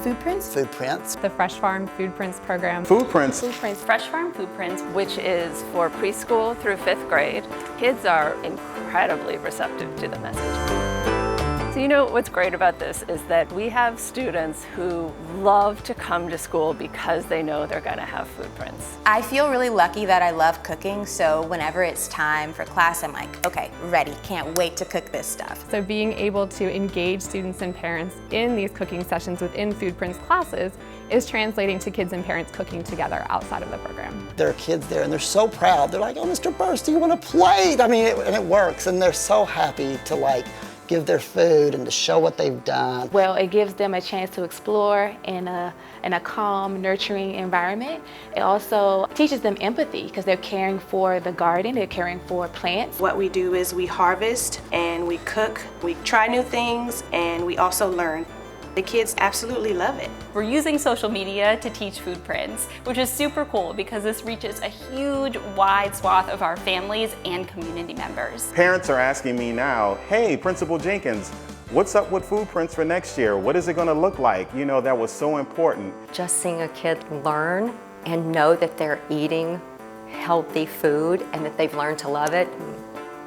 FoodPrints. FoodPrints. The FRESHFARM FoodPrints program. FoodPrints. FreshFarm FoodPrints, which is for preschool through 5th grade. Kids are incredibly receptive to the message. So you know what's great about this is that we have students who love to come to school because they know they're going to have FoodPrints. I feel really lucky that I love cooking, so whenever it's time for class, I'm like, okay, ready, can't wait to cook this stuff. So being able to engage students and parents in these cooking sessions within FoodPrints classes is translating to kids and parents cooking together outside of the program. There are kids there and they're so proud. They're like, oh, Mr. Burst, do you want a plate? I mean, and it works, and they're so happy to give their food and to show what they've done. Well, it gives them a chance to explore in a calm, nurturing environment. It also teaches them empathy because they're caring for the garden, they're caring for plants. What we do is we harvest and we cook, we try new things, and we also learn. The kids absolutely love it. We're using social media to teach FoodPrints, which is super cool because this reaches a huge, wide swath of our families and community members. Parents are asking me now, hey, Principal Jenkins, what's up with FoodPrints for next year? What is it going to look like? You know, that was so important. Just seeing a kid learn and know that they're eating healthy food and that they've learned to love it,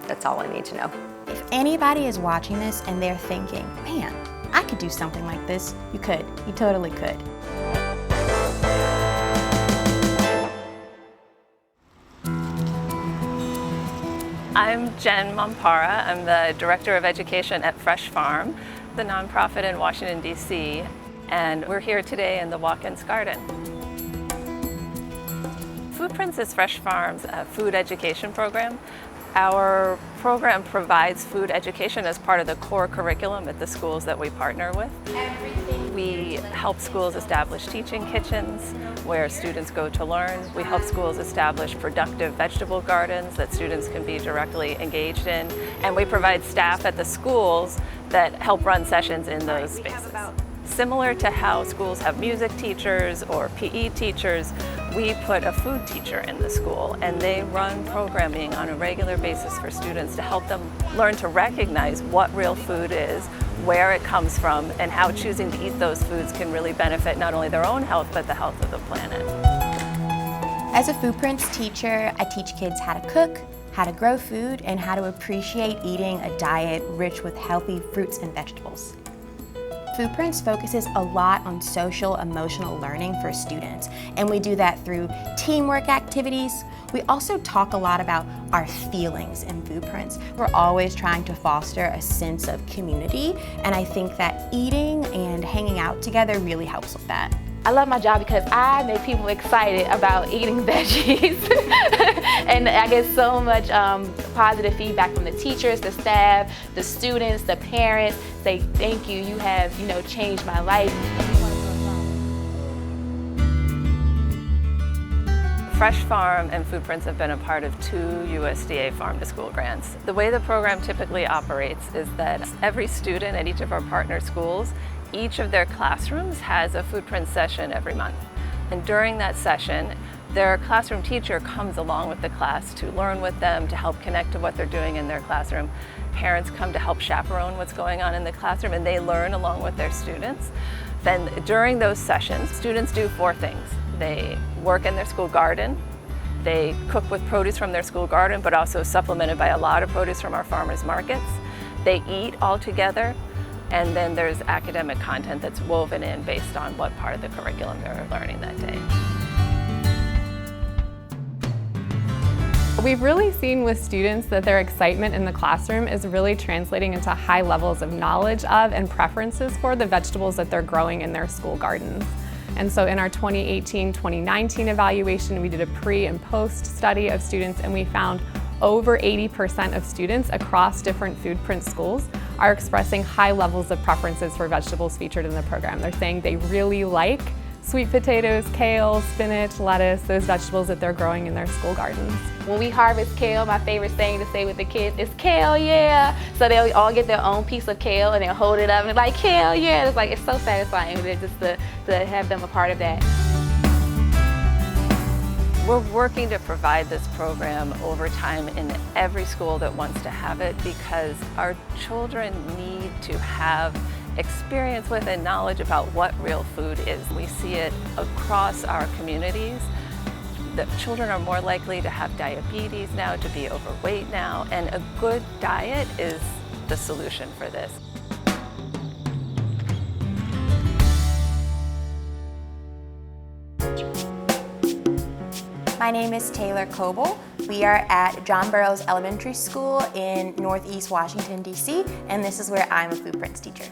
that's all I need to know. If anybody is watching this and they're thinking, man, I could do something like this, you could. You totally could. I'm Jen Mompara. I'm the Director of Education at FreshFarm, the nonprofit in Washington, D.C., and we're here today in the Watkins Garden. FoodPrints is FreshFarm's food education program. Our program provides food education as part of the core curriculum at the schools that we partner with. We help schools establish teaching kitchens where students go to learn. We help schools establish productive vegetable gardens that students can be directly engaged in. And we provide staff at the schools that help run sessions in those spaces. Similar to how schools have music teachers or PE teachers, we put a food teacher in the school, and they run programming on a regular basis for students to help them learn to recognize what real food is, where it comes from, and how choosing to eat those foods can really benefit not only their own health, but the health of the planet. As a FoodPrints teacher, I teach kids how to cook, how to grow food, and how to appreciate eating a diet rich with healthy fruits and vegetables. FoodPrints focuses a lot on social, emotional learning for students, and we do that through teamwork activities. We also talk a lot about our feelings in FoodPrints. We're always trying to foster a sense of community, and I think that eating and hanging out together really helps with that. I love my job because I make people excited about eating veggies. And I get so much positive feedback from the teachers, the staff, the students, the parents. Say, thank you, you have, changed my life. FreshFarm and FoodPrints have been a part of 2 USDA Farm to School grants. The way the program typically operates is that every student at each of our partner schools, each of their classrooms has a FoodPrints session every month. And during that session, their classroom teacher comes along with the class to learn with them, to help connect to what they're doing in their classroom. Parents come to help chaperone what's going on in the classroom, and they learn along with their students. Then during those sessions, students do 4 things. They work in their school garden, they cook with produce from their school garden, but also supplemented by a lot of produce from our farmers markets. They eat all together, and then there's academic content that's woven in based on what part of the curriculum they're learning that day. We've really seen with students that their excitement in the classroom is really translating into high levels of knowledge of and preferences for the vegetables that they're growing in their school gardens. And so in our 2018-2019 evaluation, we did a pre and post study of students, and we found over 80% of students across different FoodPrints schools are expressing high levels of preferences for vegetables featured in the program. They're saying they really like sweet potatoes, kale, spinach, lettuce, those vegetables that they're growing in their school gardens. When we harvest kale, my favorite thing to say with the kids is kale, yeah. So they'll all get their own piece of kale and they'll hold it up and they're like, kale, yeah. It's so satisfying just to have them a part of that. We're working to provide this program over time in every school that wants to have it, because our children need to have experience with and knowledge about what real food is. We see it across our communities. That children are more likely to have diabetes now, to be overweight now, and a good diet is the solution for this. My name is Taylor Coble. We are at John Burroughs Elementary School in Northeast Washington, D.C., and this is where I'm a FoodPrints teacher.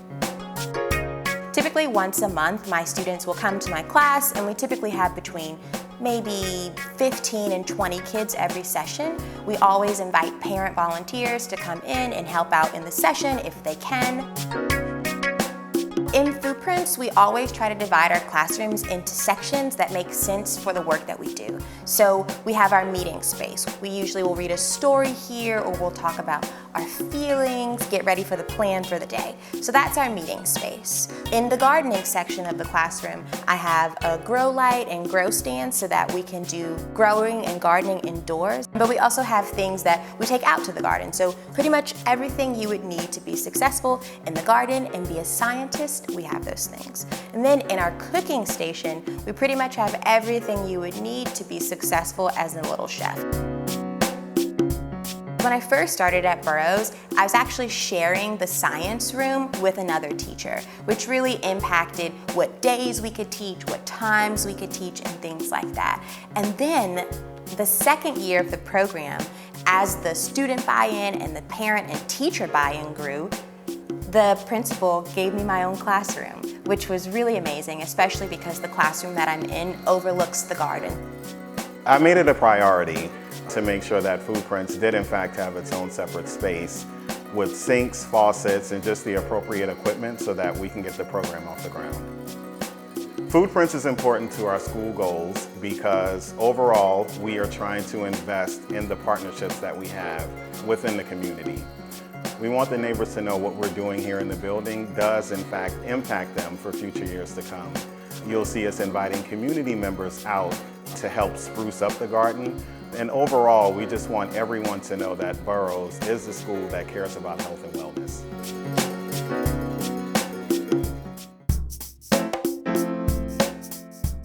Typically once a month, my students will come to my class, and we typically have between maybe 15 and 20 kids every session. We always invite parent volunteers to come in and help out in the session if they can. In FoodPrints, we always try to divide our classrooms into sections that make sense for the work that we do. So we have our meeting space. We usually will read a story here, or we'll talk about our feelings, get ready for the plan for the day. So that's our meeting space. In the gardening section of the classroom, I have a grow light and grow stand so that we can do growing and gardening indoors. But we also have things that we take out to the garden. So pretty much everything you would need to be successful in the garden and be a scientist, we have those things. And then in our cooking station, we pretty much have everything you would need to be successful as a little chef. When I first started at Burroughs, I was actually sharing the science room with another teacher, which really impacted what days we could teach, what times we could teach, and things like that. And then the second year of the program, as the student buy-in and the parent and teacher buy-in grew, the principal gave me my own classroom, which was really amazing, especially because the classroom that I'm in overlooks the garden. I made it a priority to make sure that FoodPrints did in fact have its own separate space with sinks, faucets, and just the appropriate equipment so that we can get the program off the ground. FoodPrints is important to our school goals because overall we are trying to invest in the partnerships that we have within the community. We want the neighbors to know what we're doing here in the building does in fact impact them for future years to come. You'll see us inviting community members out to help spruce up the garden. And overall, we just want everyone to know that Burroughs is the school that cares about health and wellness.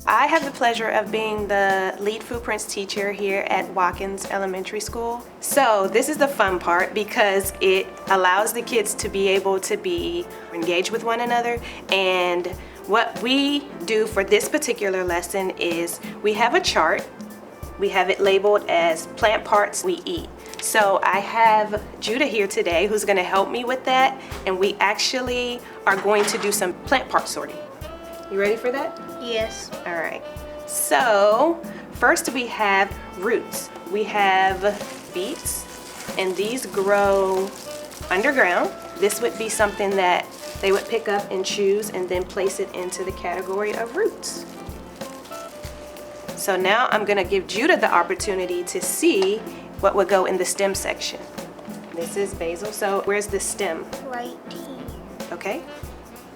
I have the pleasure of being the lead FoodPrints teacher here at Watkins Elementary School. So this is the fun part because it allows the kids to be able to be engaged with one another. And what we do for this particular lesson is we have a chart. We have it labeled as plant parts we eat. So I have Judah here today who's going to help me with that, and we actually are going to do some plant part sorting. You ready for that? Yes. All right. So first we have roots. We have beets, and these grow underground. This would be something that they would pick up and choose and then place it into the category of roots. So now I'm going to give Judah the opportunity to see what would go in the stem section. This is basil. So where's the stem? Right here. Okay.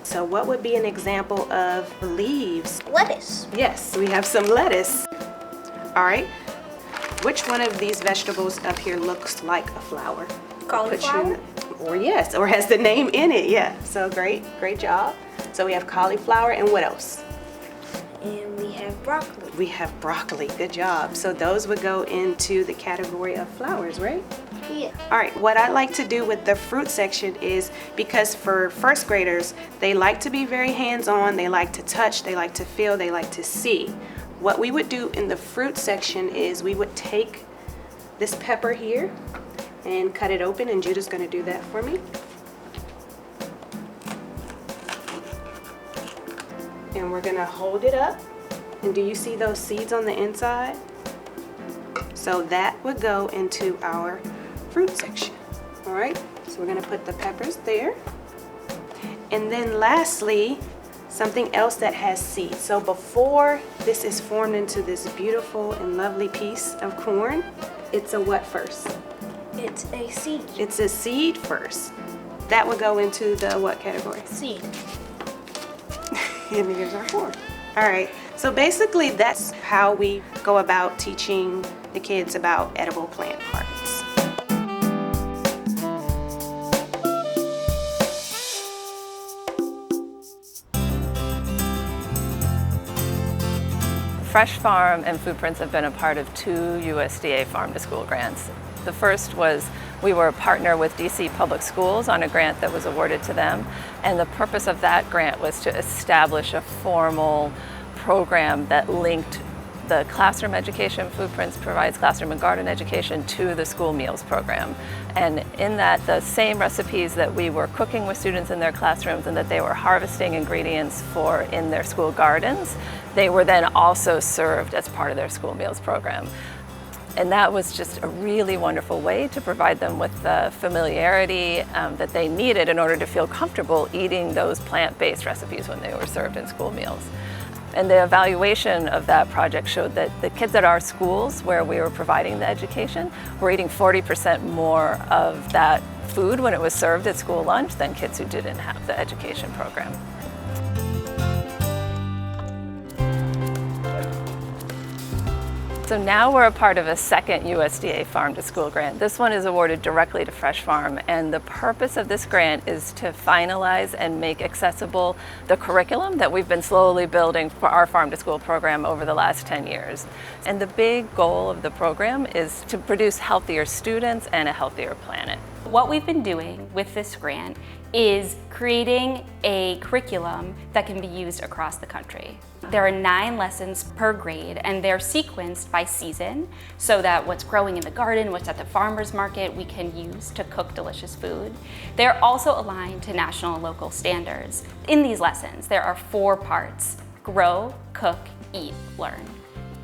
So what would be an example of leaves? Lettuce. Yes, we have some lettuce. All right. Which one of these vegetables up here looks like a flower? Cauliflower? Or yes, or has the name in it. Yeah. So great job. So we have cauliflower, and what else? And we have broccoli. We have broccoli. Good job. So those would go into the category of flowers, right? Yeah. All right, what I like to do with the fruit section is, because for first graders, they like to be very hands-on, they like to touch, they like to feel, they like to see. What we would do in the fruit section is we would take this pepper here and cut it open, and Judah's gonna do that for me. And we're gonna hold it up. And do you see those seeds on the inside? So that would go into our fruit section. All right, so we're gonna put the peppers there. And then lastly, something else that has seeds. So before this is formed into this beautiful and lovely piece of corn, it's a what first? It's a seed. It's a seed first. That would go into the what category? Seed. And here's our corn. All right, so basically that's how we go about teaching the kids about edible plant parts. Fresh Farm and FoodPrints have been a part of 2 USDA Farm to School grants. The first was we were a partner with DC Public Schools on a grant that was awarded to them, and the purpose of that grant was to establish a formal program that linked the classroom education. FoodPrints provides classroom and garden education to the school meals program. And in that, the same recipes that we were cooking with students in their classrooms and that they were harvesting ingredients for in their school gardens, they were then also served as part of their school meals program. And that was just a really wonderful way to provide them with the familiarity that they needed in order to feel comfortable eating those plant-based recipes when they were served in school meals. And the evaluation of that project showed that the kids at our schools where we were providing the education were eating 40% more of that food when it was served at school lunch than kids who didn't have the education program. So now we're a part of a second USDA Farm to School grant. This one is awarded directly to Fresh Farm, and the purpose of this grant is to finalize and make accessible the curriculum that we've been slowly building for our Farm to School program over the last 10 years. And the big goal of the program is to produce healthier students and a healthier planet. What we've been doing with this grant is creating a curriculum that can be used across the country. There are 9 lessons per grade, and they're sequenced by season so that what's growing in the garden, what's at the farmer's market, we can use to cook delicious food. They're also aligned to national and local standards. In these lessons, there are 4 parts: grow, cook, eat, learn.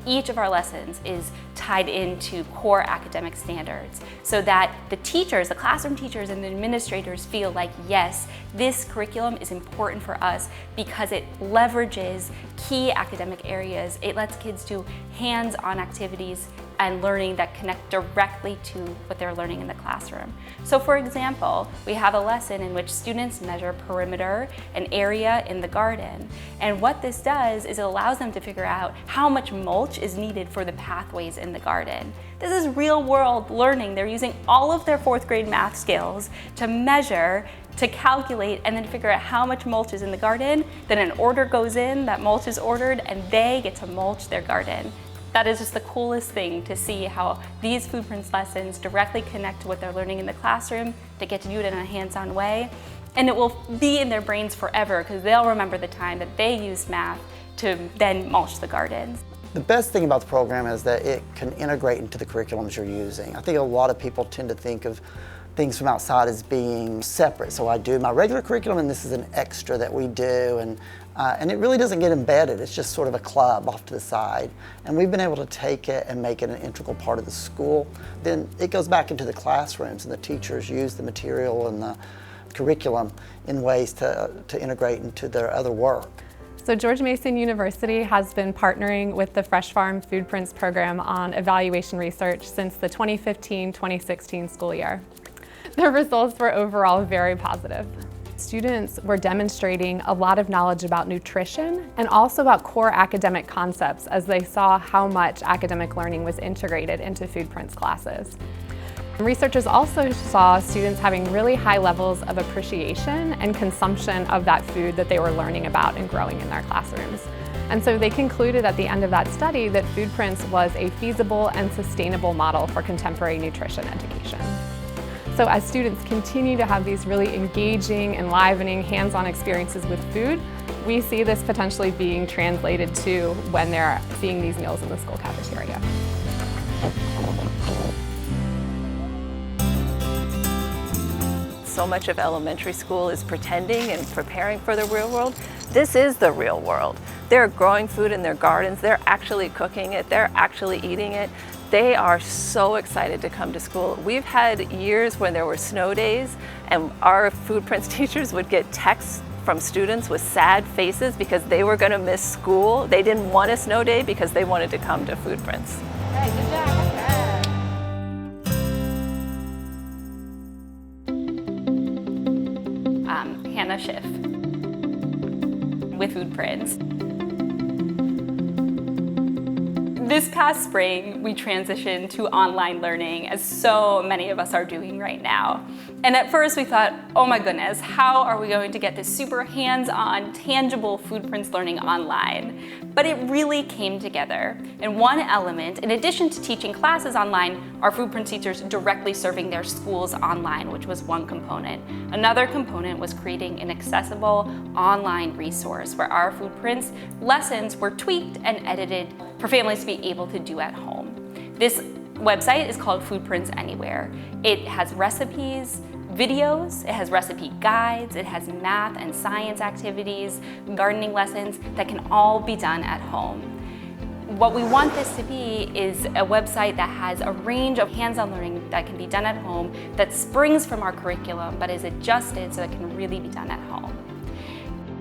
Each of our lessons is tied into core academic standards so that the teachers, the classroom teachers and the administrators feel like, yes, this curriculum is important for us because it leverages key academic areas. It lets kids do hands-on activities and learning that connect directly to what they're learning in the classroom. So for example, we have a lesson in which students measure perimeter and area in the garden. And what this does is it allows them to figure out how much mulch is needed for the pathways in the garden. This is real world learning. They're using all of their 4th grade math skills to measure, to calculate, and then figure out how much mulch is in the garden. Then an order goes in, that mulch is ordered, and they get to mulch their garden. That is just the coolest thing to see how these FoodPrints lessons directly connect to what they're learning in the classroom. They get to do it in a hands-on way, and it will be in their brains forever because they'll remember the time that they used math to then mulch the gardens. The best thing about the program is that it can integrate into the curriculums you're using. I think a lot of people tend to think of things from outside as being separate. So I do my regular curriculum and this is an extra that we do, and it really doesn't get embedded. It's just sort of a club off to the side. And we've been able to take it and make it an integral part of the school. Then it goes back into the classrooms and the teachers use the material and the curriculum in ways to integrate into their other work. So George Mason University has been partnering with the Fresh Farm FoodPrints program on evaluation research since the 2015-2016 school year. The results were overall very positive. Students were demonstrating a lot of knowledge about nutrition and also about core academic concepts as they saw how much academic learning was integrated into FoodPrints classes. Researchers also saw students having really high levels of appreciation and consumption of that food that they were learning about and growing in their classrooms. And so they concluded at the end of that study that FoodPrints was a feasible and sustainable model for contemporary nutrition education. So as students continue to have these really engaging, enlivening, hands-on experiences with food, we see this potentially being translated to when they're seeing these meals in the school cafeteria. So much of elementary school is pretending and preparing for the real world. This is the real world. They're growing food in their gardens, they're actually cooking it, they're actually eating it. They are so excited to come to school. We've had years when there were snow days and our FoodPrints teachers would get texts from students with sad faces because they were going to miss school. They didn't want a snow day because they wanted to come to FoodPrints. Hey, good job. Hannah Schiff with FoodPrints. This past spring, we transitioned to online learning, as so many of us are doing right now. And at first we thought, oh my goodness, how are we going to get this super hands-on, tangible FoodPrints learning online? But it really came together. And one element, in addition to teaching classes online, are FoodPrints teachers directly serving their schools online, which was one component. Another component was creating an accessible online resource where our FoodPrints lessons were tweaked and edited for families to be able to do at home. This website is called FoodPrints Anywhere. It has recipes, videos, it has recipe guides, it has math and science activities, gardening lessons that can all be done at home. What we want this to be is a website that has a range of hands-on learning that can be done at home, that springs from our curriculum but is adjusted so it can really be done at home.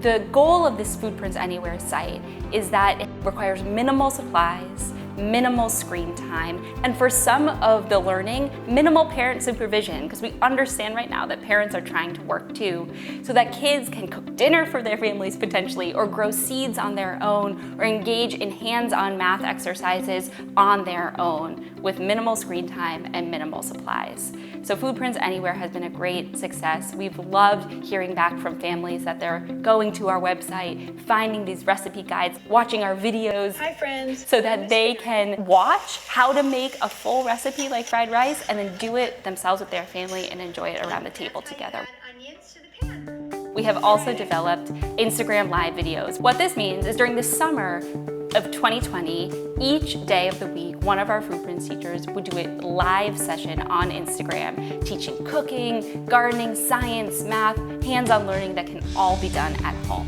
The goal of this FoodPrints Anywhere site is that it requires minimal supplies, minimal screen time, and for some of the learning, minimal parent supervision, because we understand right now that parents are trying to work too, so that kids can cook dinner for their families potentially, or grow seeds on their own, or engage in hands-on math exercises on their own with minimal screen time and minimal supplies. So FoodPrints Anywhere has been a great success. We've loved hearing back from families that they're going to our website, finding these recipe guides, watching our videos. Hi friends. So that they can watch how to make a full recipe like fried rice and then do it themselves with their family and enjoy it around the table together. We have also developed Instagram Live videos. What this means is during the summer of 2020, each day of the week, one of our FoodPrints teachers would do a live session on Instagram, teaching cooking, gardening, science, math, hands-on learning that can all be done at home.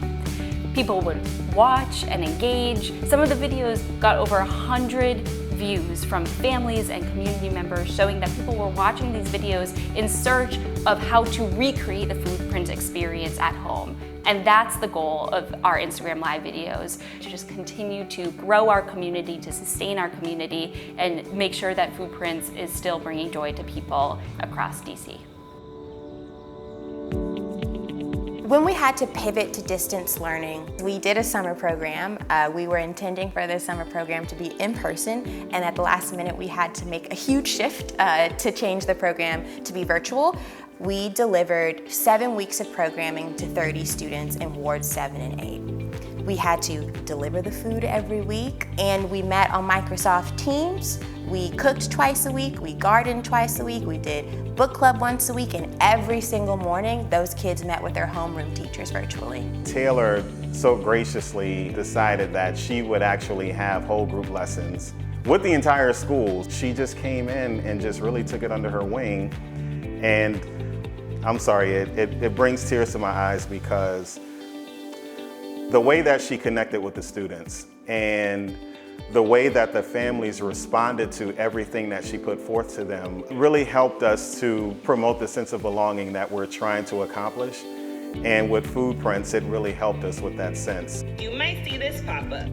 People would watch and engage. Some of the videos got over 100 views from families and community members, showing that people were watching these videos in search of how to recreate the FoodPrints experience at home. And that's the goal of our Instagram Live videos, to just continue to grow our community, to sustain our community, and make sure that FoodPrints is still bringing joy to people across DC. When we had to pivot to distance learning, we did a summer program. We were intending for this summer program to be in person, and at the last minute we had to make a huge shift to change the program to be virtual. We delivered 7 weeks of programming to 30 students in wards 7 and 8. We had to deliver the food every week, and we met on Microsoft Teams. We cooked twice a week, we gardened twice a week, we did book club once a week, and every single morning those kids met with their homeroom teachers virtually. Taylor so graciously decided that she would actually have whole group lessons with the entire school. She just came in and just really took it under her wing, and I'm sorry, it brings tears to my eyes because the way that she connected with the students and the way that the families responded to everything that she put forth to them really helped us to promote the sense of belonging that we're trying to accomplish. And with FoodPrints, it really helped us with that sense. You might see this pop up.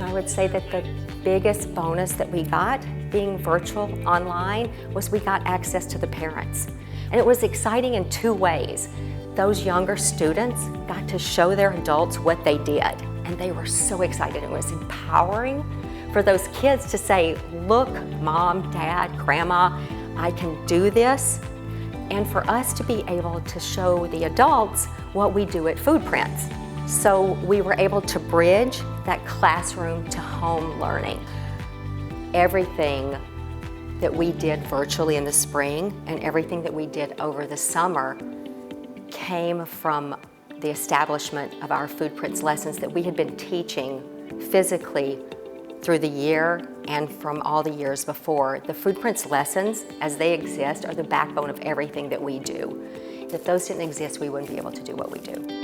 I would say that the biggest bonus that we got being virtual online was we got access to the parents. And it was exciting in two ways. Those younger students got to show their adults what they did, and they were so excited. It was empowering for those kids to say, look, Mom, Dad, Grandma, I can do this. And for us to be able to show the adults what we do at FoodPrints. So we were able to bridge that classroom to home learning. Everything that we did virtually in the spring and everything that we did over the summer came from the establishment of our FoodPrints lessons that we had been teaching physically through the year and from all the years before. The FoodPrints lessons, as they exist, are the backbone of everything that we do. If those didn't exist, we wouldn't be able to do what we do.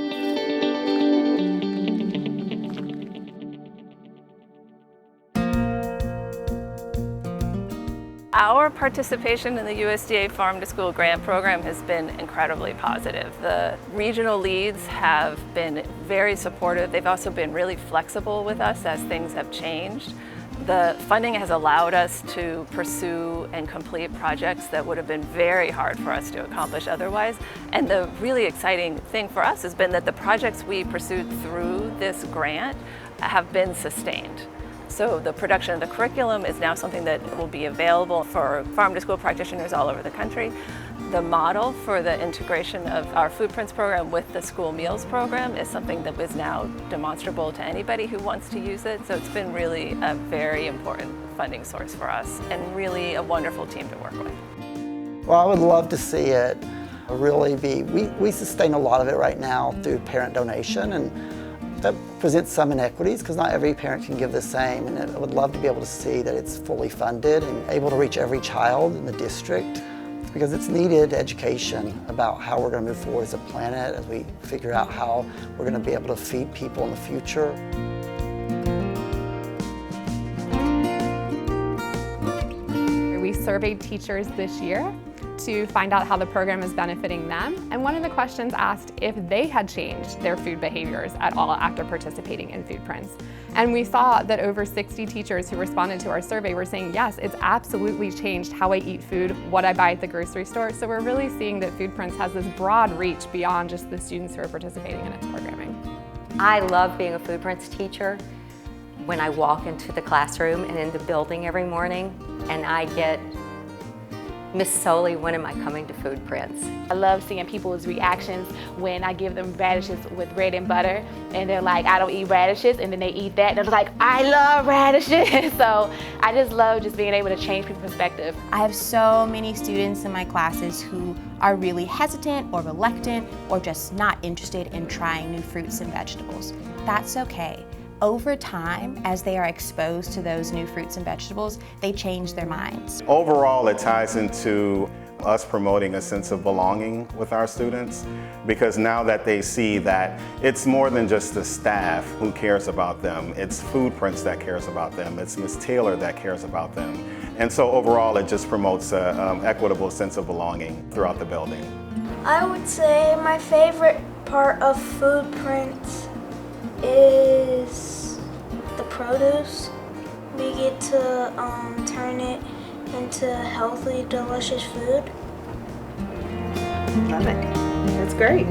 Our participation in the USDA Farm to School grant program has been incredibly positive. The regional leads have been very supportive. They've also been really flexible with us as things have changed. The funding has allowed us to pursue and complete projects that would have been very hard for us to accomplish otherwise. And the really exciting thing for us has been that the projects we pursued through this grant have been sustained. So the production of the curriculum is now something that will be available for farm-to-school practitioners all over the country. The model for the integration of our FoodPrints program with the school meals program is something that is now demonstrable to anybody who wants to use it. So it's been really a very important funding source for us and really a wonderful team to work with. Well, I would love to see it really be, we sustain a lot of it right now through parent donation, and that presents some inequities because not every parent can give the same, and I would love to be able to see that it's fully funded and able to reach every child in the district, because it's needed education about how we're going to move forward as a planet as we figure out how we're going to be able to feed people in the future. We surveyed teachers this year to find out how the program is benefiting them, and one of the questions asked if they had changed their food behaviors at all after participating in FoodPrints. And we saw that over 60 teachers who responded to our survey were saying, yes, it's absolutely changed how I eat food, what I buy at the grocery store. So we're really seeing that FoodPrints has this broad reach beyond just the students who are participating in its programming. I love being a FoodPrints teacher. When I walk into the classroom and in the building every morning, and I get, Miss Soley, when am I coming to FoodPrints? I love seeing people's reactions when I give them radishes with bread and butter, and they're like, I don't eat radishes, and then they eat that, and they're like, I love radishes. So I just love just being able to change people's perspective. I have so many students in my classes who are really hesitant or reluctant or just not interested in trying new fruits and vegetables. That's okay. Over time, as they are exposed to those new fruits and vegetables, they change their minds. Overall, it ties into us promoting a sense of belonging with our students, because now that they see that it's more than just the staff who cares about them, it's FoodPrints that cares about them, it's Ms. Taylor that cares about them. And so overall, it just promotes an equitable sense of belonging throughout the building. I would say my favorite part of FoodPrints is the produce. We get to turn it into healthy, delicious food. Love it. That's great.